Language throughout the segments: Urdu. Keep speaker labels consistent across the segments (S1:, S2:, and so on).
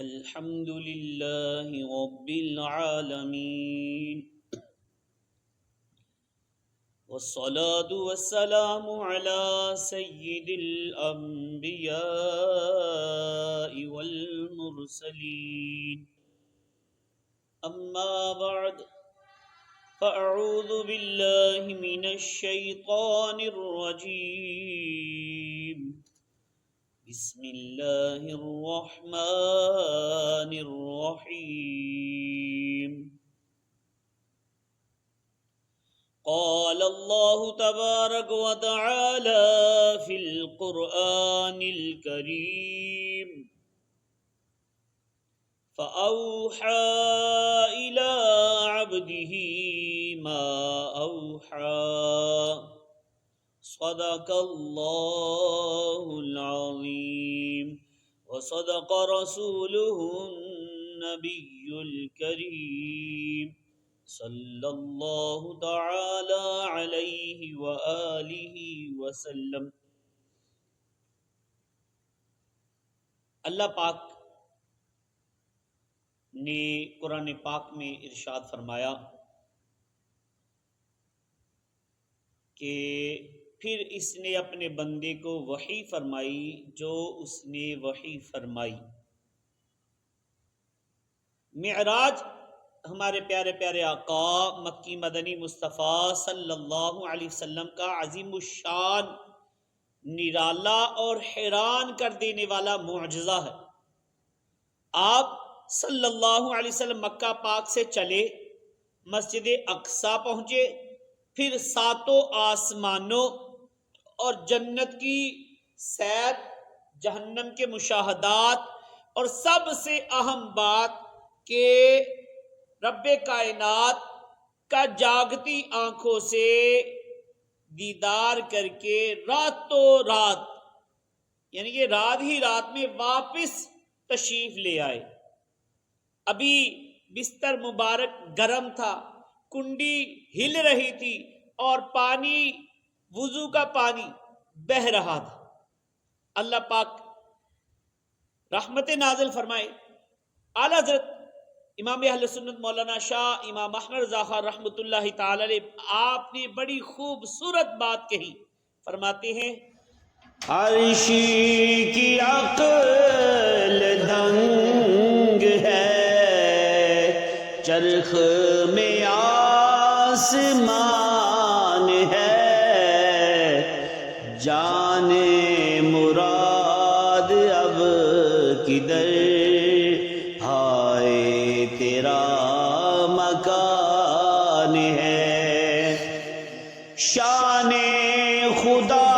S1: الحمد لله رب العالمين والصلاة والسلام على سيد الأنبياء والمرسلين أما بعد فأعوذ بالله من الشيطان الرجيم بسم الله الرحمن الرحيم قال الله تبارك وتعالى في القرآن الكريم فأوحى إلى عبده ما أوحى صدق الله العظيم وصدق رسوله النبي الكريم صلى الله تعالى عليه وآله وسلم۔ اللہ پاک نے قرآن پاک میں ارشاد فرمایا کہ پھر اس نے اپنے بندے کو وحی فرمائی جو اس نے وحی فرمائی۔ معراج ہمارے پیارے پیارے آقا مکی مدنی مصطفیٰ صلی اللہ علیہ وسلم کا عظیم الشان، نرالا اور حیران کر دینے والا معجزہ ہے۔ آپ صلی اللہ علیہ وسلم مکہ پاک سے چلے، مسجد اقصی پہنچے، پھر ساتوں آسمانوں اور جنت کی سیر، جہنم کے مشاہدات، اور سب سے اہم بات کہ رب کائنات کا جاگتی آنکھوں سے دیدار کر کے راتوں رات، یعنی کہ رات ہی رات میں واپس تشریف لے آئے۔ ابھی بستر مبارک گرم تھا، کنڈی ہل رہی تھی اور پانی، وضو کا پانی بہہ رہا تھا۔ اللہ پاک رحمت نازل فرمائے۔ اعلی حضرت امام اہل سنت مولانا شاہ امام احمد رضا خان رحمۃ اللہ تعالی علیہ، آپ نے بڑی خوبصورت بات کہی، فرماتے ہیں عرش کی عقل دنگ ہے، چرخ میں آسمان ہے، جانے مراد اب کدھر، ہائے تیرا مکان ہے، شان خدا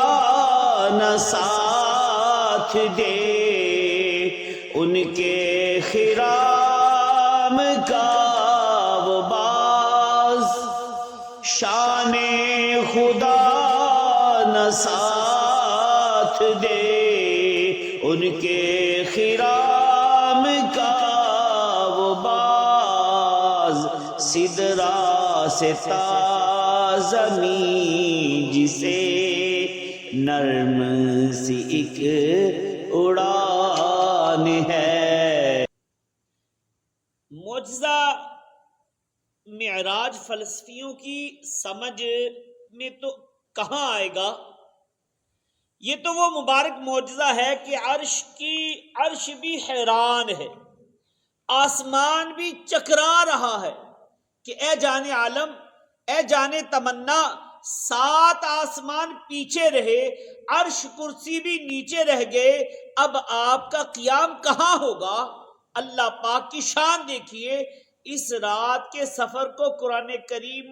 S1: نہ ساتھ دے ان کے خرام کا وہ باز، شان خدا نہ ساتھ دے ان کے خرام کا وہ باز، سدرا سے تا زمین جسے نرم سی ایک اڑان ہے۔ معجزہ معراج فلسفیوں کی سمجھ میں تو کہاں آئے گا؟ یہ تو وہ مبارک معجزہ ہے کہ عرش بھی حیران ہے، آسمان بھی چکرا رہا ہے کہ اے جان عالم، اے جان تمنا، 7 آسمان پیچھے رہے، عرش کرسی بھی نیچے رہ گئے، اب آپ کا قیام کہاں ہوگا؟ اللہ پاک کی شان دیکھیے۔ اس رات کے سفر کو قرآن کریم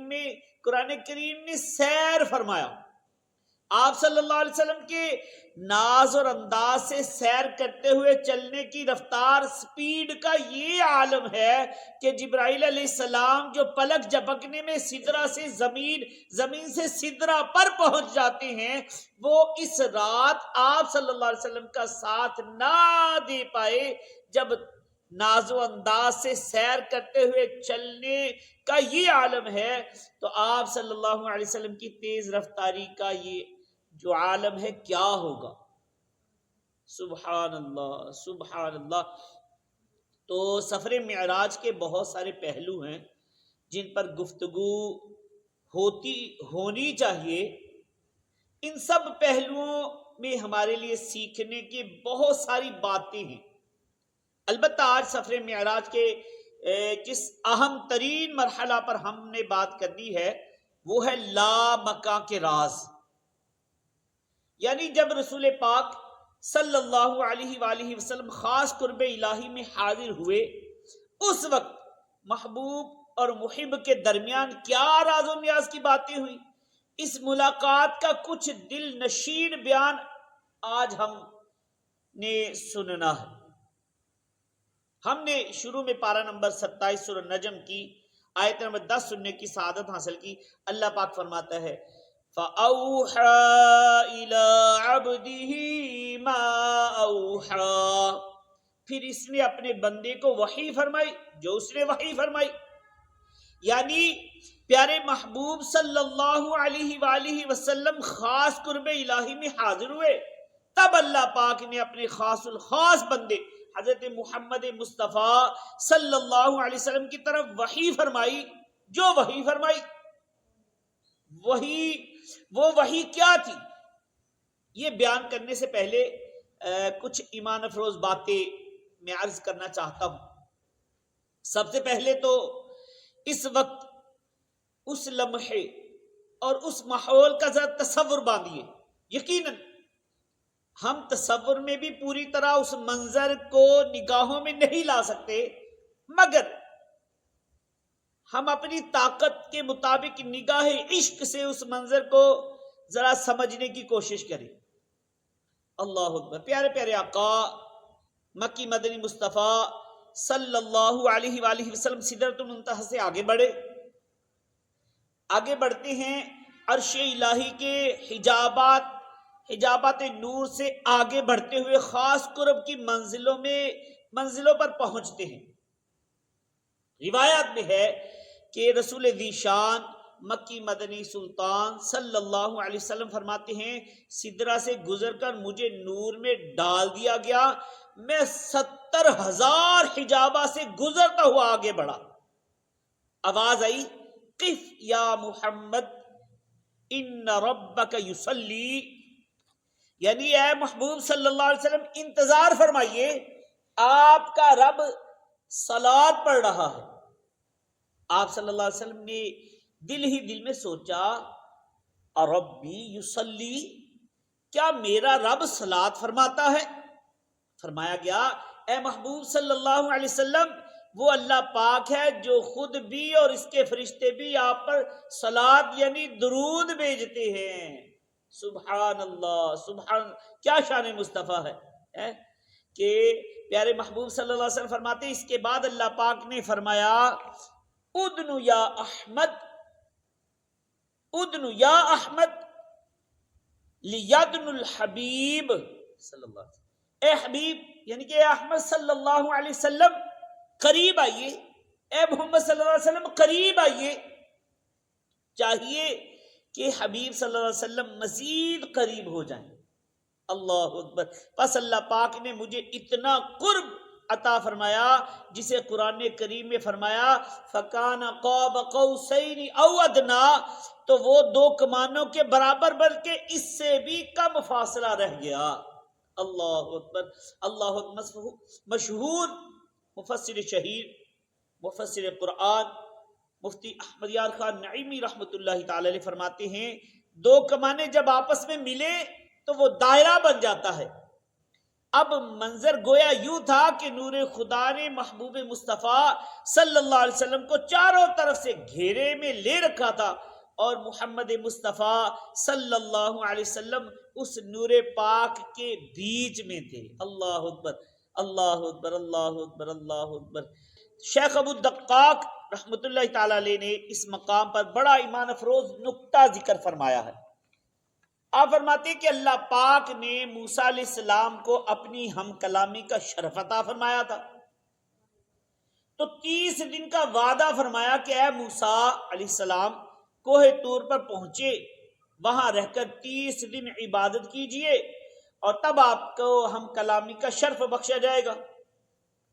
S1: نے سیر فرمایا۔ آپ صلی اللہ علیہ وسلم کے ناز اور انداز سے سیر کرتے ہوئے چلنے کی رفتار، سپیڈ کا یہ عالم ہے کہ جبرائیل علیہ السلام جو پلک جھپکنے میں سدرا سے زمین سے سدرا پر پہنچ جاتے ہیں، وہ اس رات آپ صلی اللہ علیہ وسلم کا ساتھ نہ دے پائے۔ جب ناز و انداز سے سیر کرتے ہوئے چلنے کا یہ عالم ہے تو آپ صلی اللہ علیہ وسلم کی تیز رفتاری کا یہ جو عالم ہے کیا ہوگا؟ سبحان اللہ، سبحان اللہ۔ تو سفر معراج کے بہت سارے پہلو ہیں جن پر گفتگو ہونی چاہیے. ان سب پہلوؤں میں ہمارے لیے سیکھنے کی بہت ساری باتیں ہیں. البتہ آج سفر معراج کے جس اہم ترین مرحلہ پر ہم نے بات کرنی ہے وہ ہے لا مکاں کے راز. یعنی جب رسول پاک صلی اللہ علیہ وآلہ وسلم خاص قرب الہی میں حاضر ہوئے، اس وقت محبوب اور محب کے درمیان کیا راز و نیاز کی باتیں ہوئی، اس ملاقات کا کچھ دل نشین بیان آج ہم نے سننا ہے. ہم نے شروع میں پارہ نمبر 27 سورہ نجم کی آیت نمبر 10 سننے کی سعادت حاصل کی. اللہ پاک فرماتا ہے فَأَوْحَى إِلَىٰ عَبْدِهِ مَا أَوْحَىٰ، پھر اس نے اپنے بندے کو وحی فرمائی جو اس نے وحی فرمائی. یعنی پیارے محبوب صلی اللہ علیہ وآلہ وسلم خاص قرب الہی میں حاضر ہوئے، تب اللہ پاک نے اپنے خاص الخاص بندے حضرت محمد مصطفیٰ صلی اللہ علیہ وسلم کی طرف وحی فرمائی. جو وحی فرمائی وہ وحی کیا تھی، یہ بیان کرنے سے پہلے کچھ ایمان افروز باتیں میں عرض کرنا چاہتا ہوں. سب سے پہلے تو اس وقت اس لمحے اور اس ماحول کا ذرا تصور باندھیے. یقیناً ہم تصور میں بھی پوری طرح اس منظر کو نگاہوں میں نہیں لا سکتے، مگر ہم اپنی طاقت کے مطابق نگاہ عشق سے اس منظر کو ذرا سمجھنے کی کوشش کریں. اللہ اکبر. پیارے پیارے آقا مکی مدنی مصطفیٰ صلی اللہ علیہ وآلہ وسلم سدرۃ المنتہی سے آگے بڑھتے ہیں، عرش الہی کے حجابات نور سے آگے بڑھتے ہوئے خاص قرب کی منزلوں پر پہنچتے ہیں. روایات میں ہے کہ رسول ذی شان مکی مدنی سلطان صلی اللہ علیہ وسلم فرماتے ہیں سدرہ سے گزر کر مجھے نور میں ڈال دیا گیا، میں 70,000 حجابہ سے گزرتا ہوا آگے بڑھا. آواز آئی قف یا محمد ان ربک یصلی، یعنی اے محبوب صلی اللہ علیہ وسلم انتظار فرمائیے، آپ کا رب صلاۃ پڑھ رہا ہے. آپ صلی اللہ علیہ وسلم نے دل ہی دل میں سوچا ربی یصلی، کیا میرا رب صلاۃ فرماتا ہے؟ فرمایا گیا اے محبوب صلی اللہ علیہ وسلم وہ اللہ پاک ہے جو خود بھی اور اس کے فرشتے بھی آپ پر صلاۃ یعنی درود بھیجتے ہیں. سبحان اللہ، سبحان، کیا شان مصطفیٰ ہے کہ پیارے محبوب صلی اللہ علیہ وسلم فرماتے ہیں اس کے بعد اللہ پاک نے فرمایا ادنو یا احمد لیدن الحبیب صلی اللہ علیہ وسلم، اے حبیب یعنی کہ اے احمد صلی اللہ علیہ وسلم قریب آئیے، اے محمد صلی اللہ علیہ وسلم قریب آئیے. چاہیے کہ حبیب صلی اللہ علیہ وسلم مزید قریب ہو جائیں. اللہ اکبر. پس اللہ پاک نے مجھے اتنا قرب عطا فرمایا جسے قرآن کریم میں فرمایا فَكَانَ قَابَ قَوْسَيْنِ أَوْ أَدْنَىٰ، تو وہ 2 کمانوں کے برابر بلکہ اس سے بھی کم فاصلہ رہ گیا. اللہ اکبر. اللہ اکبر. مشہور مفسر شہیر مفسر قرآن مفتی احمد یار خان نعیمی رحمۃ اللہ تعالی علیہ فرماتے ہیں 2 کمانے جب آپس میں ملے تو وہ دائرہ بن جاتا ہے. اب منظر گویا یوں تھا کہ نور خدا نے محبوب مصطفیٰ صلی اللہ علیہ وسلم کو چاروں طرف سے گھیرے میں لے رکھا تھا اور محمد مصطفیٰ صلی اللہ علیہ وسلم اس نور پاک کے بیچ میں تھے. اللہ اکبر، اللہ اکبر، اللہ اکبر، اللہ اکبر. شیخ ابو الدقاق رحمۃ اللہ تعالی علیہ نے اس مقام پر بڑا ایمان افروز نکتہ ذکر فرمایا ہے. آپ فرماتے کہ اللہ پاک نے موسیٰ علیہ السلام کو اپنی ہم کلامی کا شرف عطا فرمایا تھا تو 30 دن کا وعدہ فرمایا کہ اے موسیٰ علیہ السلام کوہ طور پر پہنچے، وہاں رہ کر 30 دن عبادت کیجئے اور تب آپ کو ہم کلامی کا شرف بخشا جائے گا.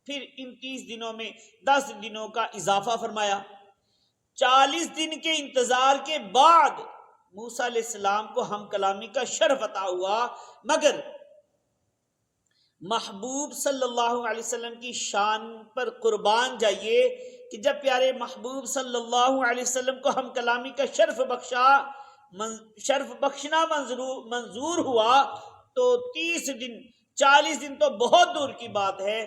S1: پھر ان 30 دنوں میں 10 دنوں کا اضافہ فرمایا۔ 40 دن کے انتظار کے بعد موسیٰ علیہ السلام کو ہم کلامی کا شرف عطا ہوا، مگر محبوب صلی اللہ علیہ وسلم کی شان پر قربان جائیے کہ جب پیارے محبوب صلی اللہ علیہ وسلم کو ہم کلامی کا شرف بخشنا منظور ہوا تو 30 دن 40 دن تو بہت دور کی بات ہے،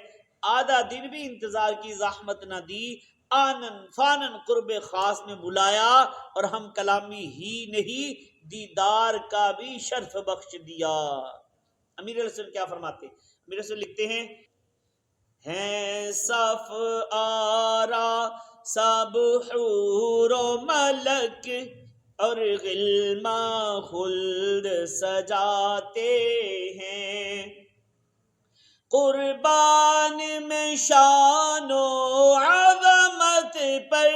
S1: آدھا دن بھی انتظار کی زحمت نہ دی، آنن فانن قرب خاص میں بلایا، اور ہم کلامی ہی نہیں دیدار کا بھی شرف بخش دیا۔ امیر رسول کیا فرماتے؟ امیر رسول لکھتے ہیں صف آرا سب حور و ملک اور غلماں خلد سجاتے ہیں، قربان میں شان و عظمت پر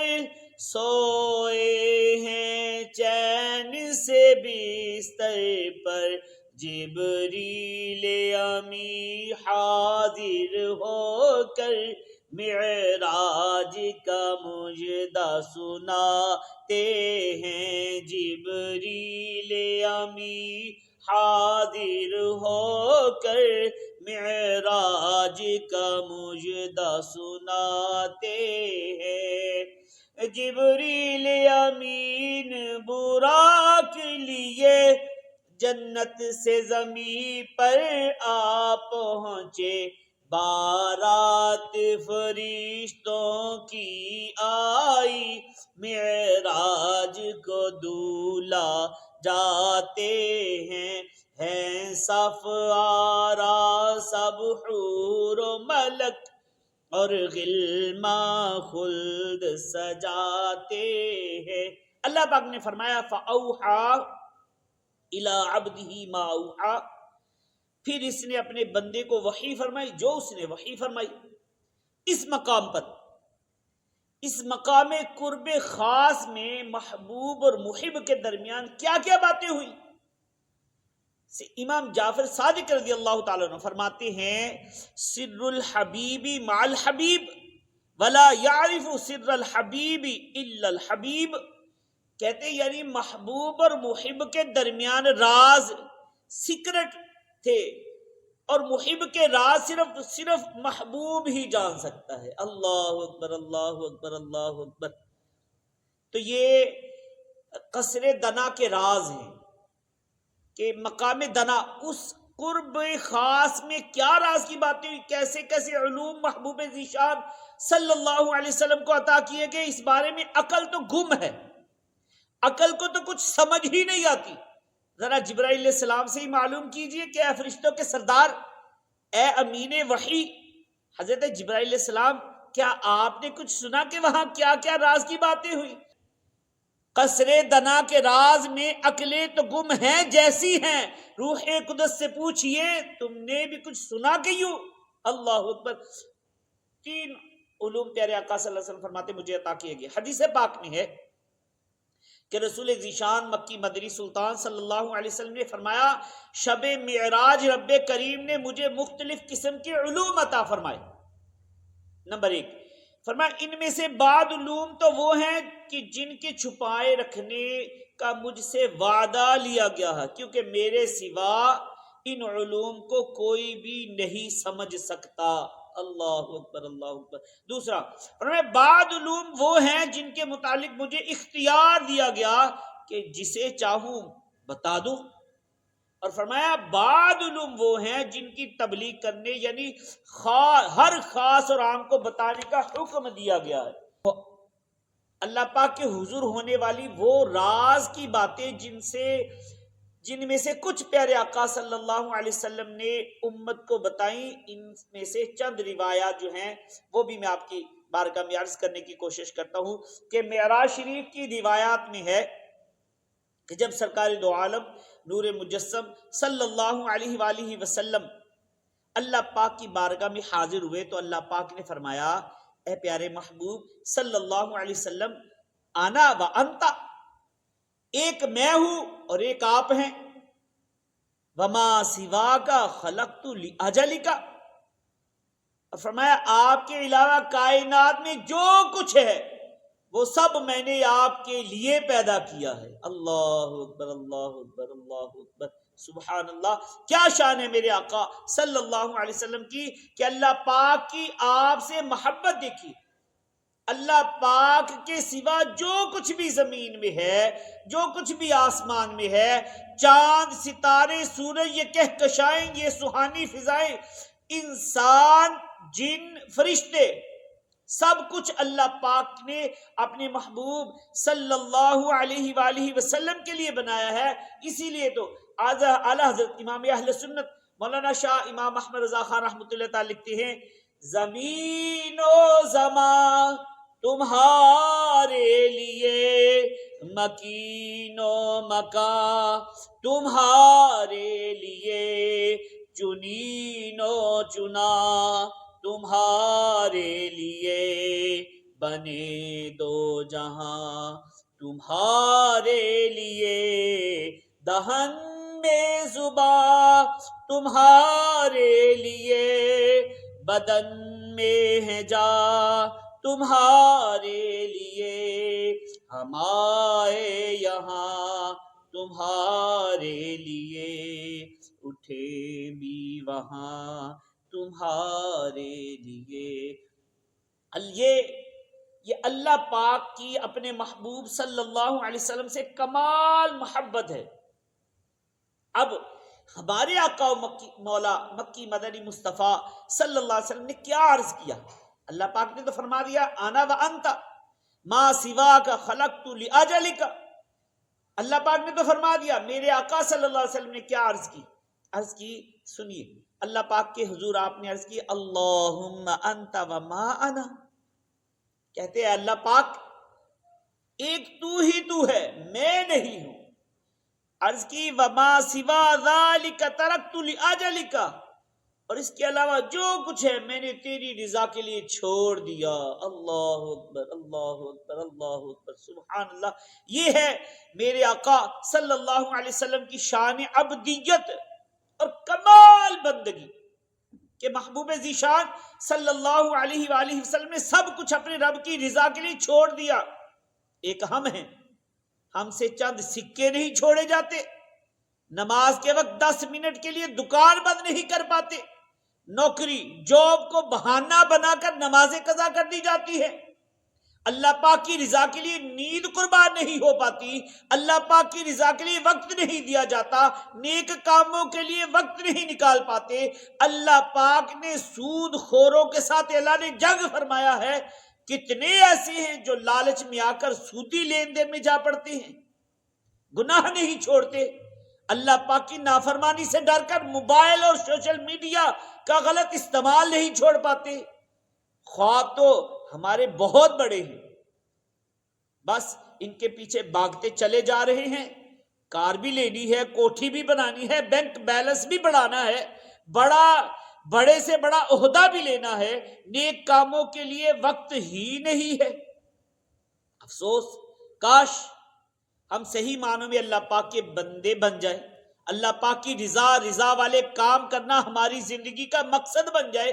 S1: سوئے ہیں چین سے بستر پر، جبریل امی حاضر ہو کر معراج کا مجدہ سناتے ہیں، جبریل امی حاضر ہو کر معراج کا مجدہ سناتے ہیں، جبریل امین براق لیے جنت سے زمین پر آ پہنچے، بارات فرشتوں کی آئی، معراج کو دولہا جاتے ہیں صف آرا سب حور و ملک اور غلماں خلد سجاتے ہیں۔ اللہ پاک نے فرمایا فَأَوْحَى إِلَىٰ عَبْدِهِ مَا أَوْحَىٰ، پھر اس نے اپنے بندے کو وحی فرمائی جو اس نے وحی فرمائی۔ اس مقام پر، اس مقام قرب خاص میں محبوب اور محب کے درمیان کیا کیا باتیں ہوئی؟ امام جعفر صادق رضی اللہ تعالیٰ عنہ فرماتے ہیں سر الحبیب مع الحبیب ولا یعرف سر الحبیب الا الحبیب، کہتے ہیں یعنی محبوب اور محب کے درمیان راز سیکرٹ تھے، اور محب کے راز صرف محبوب ہی جان سکتا ہے۔ اللہ اکبر اللہ اکبر اللہ اکبر۔ تو یہ قصر دنا کے راز ہیں کہ مقام دنا اس قرب خاص میں کیا راز کی باتیں ہوئی، کیسے کیسے علوم محبوب ذیشان صلی اللہ علیہ وسلم کو عطا کیے گئے، اس بارے میں عقل تو گم ہے، عقل کو تو کچھ سمجھ ہی نہیں آتی۔ ذرا جبرائیل علیہ السلام سے ہی معلوم کیجئے کہ اے فرشتوں کے سردار، اے امین وحی حضرت جبرائیل علیہ السلام، کیا آپ نے کچھ سنا کہ وہاں کیا کیا راز کی باتیں ہوئی؟ قصر دنا کے راز میں عقلیں تو گم ہیں جیسی ہیں، روح قدس سے پوچھئے تم نے بھی کچھ سنا کہ یوں؟ اللہ اکبر۔ 3 علوم پیارے آقا صلی اللہ علیہ وسلم فرماتے مجھے عطا کیے گئے۔ حدیث پاک میں ہے کہ رسول ذیشان مکی مدنی سلطان صلی اللہ علیہ وسلم نے فرمایا شب معراج رب کریم نے مجھے مختلف قسم کے علوم عطا فرمائے۔ نمبر 1 فرمایا ان میں سے بعض علوم تو وہ ہیں کہ جن کے چھپائے رکھنے کا مجھ سے وعدہ لیا گیا ہے، کیونکہ میرے سوا ان علوم کو کوئی بھی نہیں سمجھ سکتا۔ اللہ اکبر اللہ اکبر۔ دوسرا فرمایا بعض علوم وہ ہیں جن کے متعلق مجھے اختیار دیا گیا کہ جسے چاہوں بتا دوں، اور فرمایا بعض علوم وہ ہیں جن کی تبلیغ کرنے یعنی ہر خاص اور عام کو بتانے کا حکم دیا گیا ہے۔ اللہ پاک کے حضور ہونے والی وہ راز کی باتیں جن میں سے کچھ پیارے آقا صلی اللہ علیہ وسلم نے امت کو بتائیں، ان میں سے چند روایات جو ہیں وہ بھی میں آپ کی بارگاہ میں عرض کرنے کی کوشش کرتا ہوں کہ معراج شریف کی روایات میں ہے کہ جب سرکار دو عالم نور مجسم صلی اللہ علیہ وآلہ وسلم اللہ پاک کی بارگاہ میں حاضر ہوئے تو اللہ پاک نے فرمایا اے پیارے محبوب صلی اللہ علیہ وسلم انا و انتا، ایک میں ہوں اور ایک آپ ہیں، وما سوا کا خلقت لاجلک، اور فرمایا آپ کے علاوہ کائنات میں جو کچھ ہے وہ سب میں نے آپ کے لیے پیدا کیا ہے۔ اللہ اکبر، اللہ اکبر، اللہ اکبر، سبحان اللہ۔ کیا شان ہے میرے آقا صلی اللہ علیہ وسلم کی کہ اللہ پاک کی آپ سے محبت دیکھی۔ اللہ پاک کے سوا جو کچھ بھی زمین میں ہے، جو کچھ بھی آسمان میں ہے، چاند، ستارے، سورج، یہ کہکشائیں، یہ سہانی فضائیں، انسان، جن، فرشتے، سب کچھ اللہ پاک نے اپنے محبوب صلی اللہ علیہ وآلہ وسلم کے لیے بنایا ہے۔ اسی لیے تو اعلیٰ حضرت امام اہل سنت مولانا شاہ امام احمد رضا خان رحمۃ اللہ تعالی لکھتے ہیں، زمین و زمان تمہارے لیے، مکین و مکان تمہارے لیے، چنین و چنا تمہارے لیے، بنے دو جہاں تمہارے لیے، دہن میں زباں تمہارے لیے، بدن میں ہے جا تمہارے لیے، ہم آئے یہاں تمہارے لیے، اٹھے بھی وہاں تمہارے لیے۔ یہ اللہ پاک کی اپنے محبوب صلی اللہ علیہ وسلم سے کمال محبت ہے۔ اب ہمارے آقا و مولا مکی مدنی مصطفیٰ صلی اللہ علیہ وسلم نے کیا عرض کیا؟ اللہ پاک نے تو فرما دیا انا و انت ما سواک خلقت لاجلک۔ اللہ پاک نے تو فرما دیا۔ میرے آقا صلی اللہ علیہ وسلم نے کیا عرض کی سنیے۔ اللہ پاک کے حضور آپ نے عرض کی اللہم انت و ما انا، کہتے ہیں اللہ پاک ایک تو ہی تو ہے، میں نہیں ہوں۔ عرض کی وما سوا ذالک ترکت لاجلک، اور اس کے علاوہ جو کچھ ہے میں نے تیری رضا کے لیے چھوڑ دیا۔ اللہ اکبر، اللہ اکبر، اللہ اکبر، سبحان اللہ۔ یہ ہے میرے آقا صلی اللہ علیہ وسلم کی شان عبدیت اور کمال بندگی کہ محبوب ذیشان صلی اللہ علیہ وآلہ وسلم نے سب کچھ اپنے رب کی رضا کے لیے چھوڑ دیا۔ ایک ہم ہیں، ہم سے چند سکے نہیں چھوڑے جاتے، نماز کے وقت 10 منٹ کے لیے دکان بند نہیں کر پاتے، نوکری جاب کو بہانہ بنا کر نمازیں قضا کر دی جاتی ہے، اللہ پاک کی رضا کے لیے نیند قربان نہیں ہو پاتی، اللہ پاک کی رضا کے لیے وقت نہیں دیا جاتا، نیک کاموں کے لیے وقت نہیں نکال پاتے۔ اللہ پاک نے سود خوروں کے ساتھ اعلان جنگ فرمایا ہے۔ کتنے ایسے ہیں جو لالچ میں آ کر سودی لین دین میں جا پڑتے ہیں، گناہ نہیں چھوڑتے، اللہ پاک کی نافرمانی سے ڈر کر موبائل اور سوشل میڈیا کا غلط استعمال نہیں چھوڑ پاتے۔ خواب تو ہمارے بہت بڑے ہیں، بس ان کے پیچھے بھاگتے چلے جا رہے ہیں۔ کار بھی لینی ہے، کوٹھی بھی بنانی ہے، بینک بیلنس بھی بڑھانا ہے، بڑے سے بڑا عہدہ بھی لینا ہے، نیک کاموں کے لیے وقت ہی نہیں ہے۔ افسوس، کاش ہم صحیح معنوں میں اللہ پاک کے بندے بن جائے، اللہ پاک کی رضا والے کام کرنا ہماری زندگی کا مقصد بن جائے۔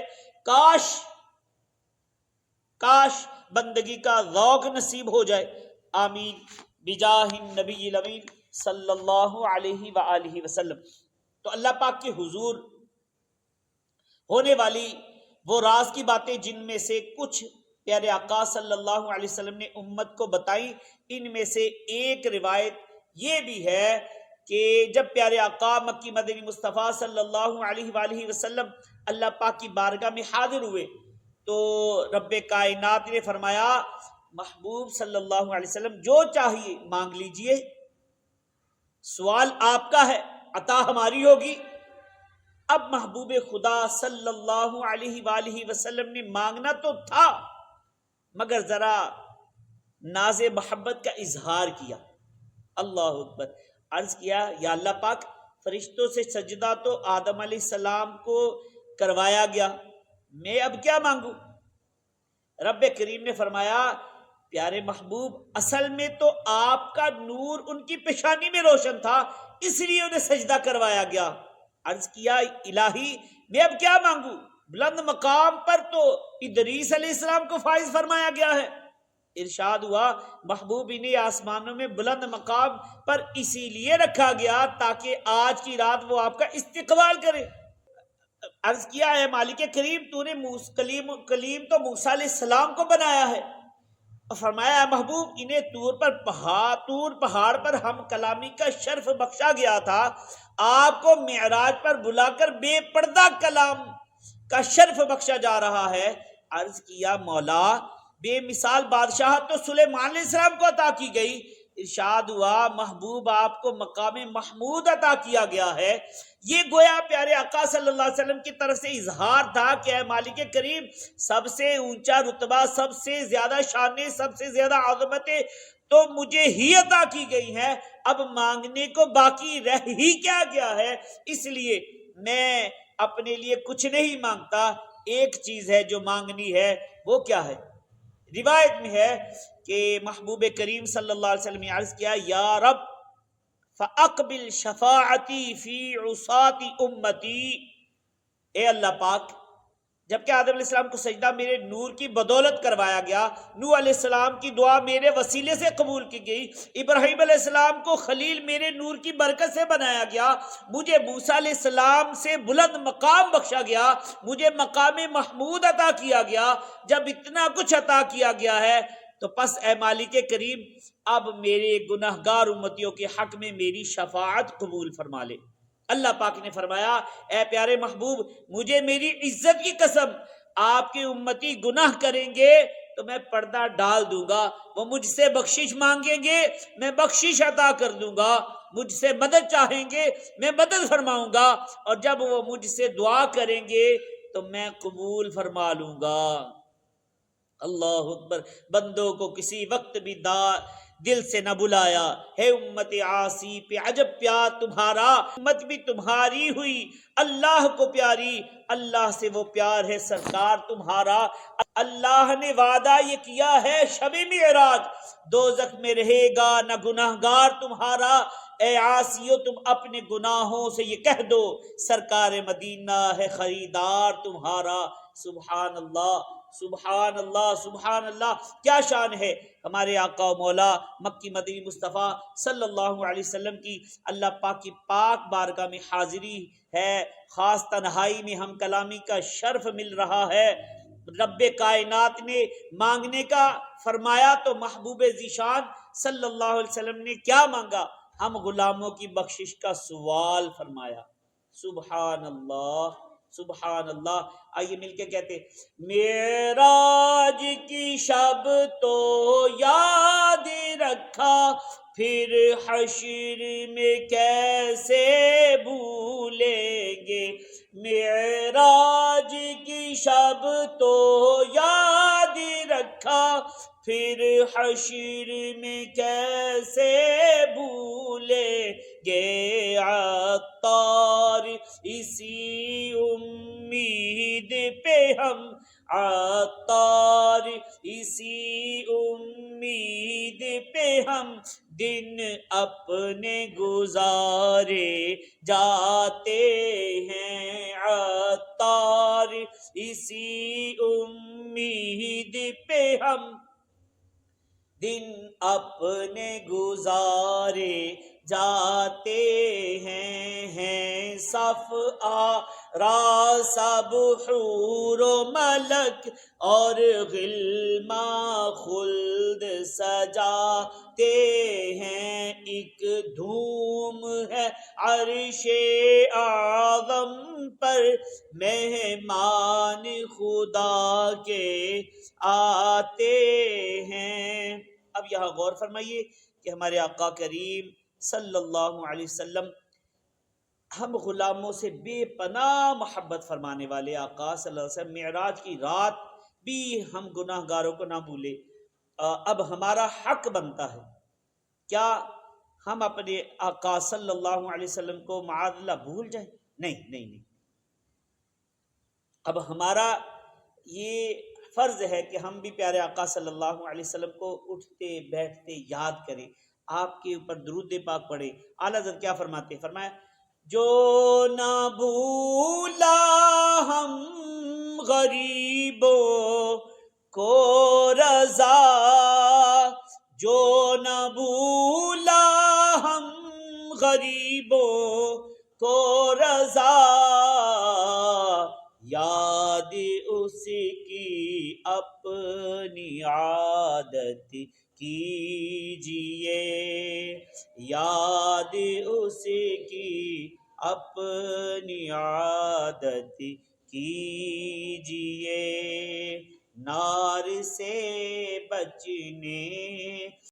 S1: کاش بندگی کا ذوق نصیب ہو جائے۔ آمین بجاہ النبی الامین صلی اللہ علیہ وآلہ وسلم۔ تو اللہ پاک کے حضور ہونے والی وہ راز کی باتیں جن میں سے کچھ پیارے آقا صلی اللہ علیہ وسلم نے امت کو بتائی، ان میں سے ایک روایت یہ بھی ہے کہ جب پیارے آقا مکی مدنی مصطفیٰ صلی اللہ علیہ وآلہ وسلم اللہ پاک کی بارگاہ میں حاضر ہوئے تو رب کائنات نے فرمایا محبوب صلی اللہ علیہ وسلم جو چاہیے مانگ لیجئے، سوال آپ کا ہے، عطا ہماری ہوگی۔ اب محبوب خدا صلی اللہ علیہ وآلہ وسلم نے مانگنا تو تھا مگر ذرا ناز محبت کا اظہار کیا۔ اللہ اکبر، عرض کیا یا اللہ پاک فرشتوں سے سجدہ تو آدم علیہ السلام کو کروایا گیا، میں اب کیا مانگوں؟ رب کریم نے فرمایا پیارے محبوب اصل میں تو آپ کا نور ان کی پیشانی میں روشن تھا، اس لیے انہیں سجدہ کروایا گیا۔ عرض کیا الہی میں اب کیا مانگوں؟ بلند مقام پر تو ادریس علیہ السلام کو فائز فرمایا گیا ہے۔ ارشاد ہوا محبوب انہیں آسمانوں میں بلند مقام پر اسی لیے رکھا گیا تاکہ آج کی رات وہ آپ کا استقبال کرے۔ عرض کیا ہے مالک کریم تو نے کلیم تو موسیٰ علیہ السلام کو بنایا ہے، اور فرمایا محبوب انہیں طور پہاڑ پر ہم کلامی کا شرف بخشا گیا تھا، آپ کو معراج پر بلا کر بے پردہ کلام کا شرف بخشا جا رہا ہے۔ عرض کیا مولا بے مثال بادشاہت تو سلیمان علیہ السلام کو عطا کی گئی، ارشاد ہوا محبوب آپ کو مقام محمود عطا کیا گیا ہے۔ یہ گویا پیارے آقا صلی اللہ علیہ وسلم کی طرف سے اظہار تھا کہ اے مالک کریم سب سے اونچا رتبہ، سب سے زیادہ شانیں، سب سے زیادہ عظمتیں تو مجھے ہی عطا کی گئی ہیں، اب مانگنے کو باقی رہ ہی کیا گیا ہے، اس لیے میں اپنے لیے کچھ نہیں مانگتا، ایک چیز ہے جو مانگنی ہے، وہ کیا ہے؟ روایت میں ہے کہ محبوب کریم صلی اللہ علیہ وسلم نے عرض کیا یا رب فاقبل شفاعتی فی عصاة امتی، اے اللہ پاک جبکہ آدم علیہ السلام کو سجدہ میرے نور کی بدولت کروایا گیا، نوح علیہ السلام کی دعا میرے وسیلے سے قبول کی گئی، ابراہیم علیہ السلام کو خلیل میرے نور کی برکت سے بنایا گیا، مجھے موسیٰ علیہ السلام سے بلند مقام بخشا گیا، مجھے مقام محمود عطا کیا گیا، جب اتنا کچھ عطا کیا گیا ہے تو پس اے مالک کریم اب میرے گناہگار امتیوں کے حق میں میری شفاعت قبول فرما لے۔ اللہ پاک نے فرمایا اے پیارے محبوب مجھے میری عزت کی قسم آپ کے امتی گناہ کریں گے تو میں پردہ ڈال دوں گا، وہ مجھ سے بخشش مانگیں گے میں بخشش عطا کر دوں گا، مجھ سے مدد چاہیں گے میں مدد فرماؤں گا، اور جب وہ مجھ سے دعا کریں گے تو میں قبول فرما لوں گا۔ اللہ اکبر، بندوں کو کسی وقت بھی دل سے نہ بلایا، ہے امت عاصی پہ عجب پیار تمہارا، امت بھی تمہاری ہوئی اللہ کو پیاری، اللہ سے وہ پیار ہے سرکار تمہارا، اللہ نے وعدہ یہ کیا ہے شب معراج دوزخ میں رہے گا نہ گناہگار تمہارا، اے عاصیو تم اپنے گناہوں سے یہ کہہ دو سرکار مدینہ ہے خریدار تمہارا۔ سبحان اللہ سبحان اللہ سبحان اللہ، کیا شان ہے ہمارے آقا و مولا مکی مدنی مصطفیٰ صلی اللہ علیہ وسلم کی۔ اللہ پاک کی پاک بارگاہ میں حاضری ہے، خاص تنہائی میں ہم کلامی کا شرف مل رہا ہے۔ رب کائنات نے مانگنے کا فرمایا تو محبوب ذیشان صلی اللہ علیہ وسلم نے کیا مانگا؟ ہم غلاموں کی بخشش کا سوال فرمایا۔ سبحان اللہ سبحان اللہ، آئیے مل کے کہتے معراج کی شب تو یاد رکھا پھر حشر میں کیسے بھولیں گے، معراج کی شب تو یاد رکھا پھر حشر میں کیسے بھولیں گے، عطار اسی امید پہ ہم، عطار اسی امید پہ ہم دن اپنے گزارے جاتے ہیں، عطار اسی امید پہ ہم دن اپنے گزارے جاتے ہیں، صف آرا سب حور و ملک اور غلماں خلد سجاتے ہیں، ایک دھوم ہے عرش اعظم پر مہمان خدا کے آتے ہیں۔ اب یہاں غور فرمائیے کہ ہمارے آقا کریم صلی اللہ علیہ وسلم ہم غلاموں سے بے پناہ محبت فرمانے والے آقا صلی اللہ علیہ وسلم معراج کی رات بھی ہم گناہ گاروں کو نہ بھولے۔ اب ہمارا حق بنتا ہے کیا ہم اپنے آقا صلی اللہ علیہ وسلم کو معاذ اللہ بھول جائیں؟ نہیں، اب ہمارا یہ فرض ہے کہ ہم بھی پیارے آقا صلی اللہ علیہ وسلم کو اٹھتے بیٹھتے یاد کریں، آپ کے اوپر درود پاک پڑھیں۔ اعلیٰ حضرت کیا فرماتے ہیں؟ فرمایا جو نہ بھولا ہم غریبوں کو رضا، جو نہ بھولا ہم غریبوں کو رضا، یاد اس کی اپنی عادت کیجئے، یاد اس کی اپنی عادت کیجئے، نار سے بچنے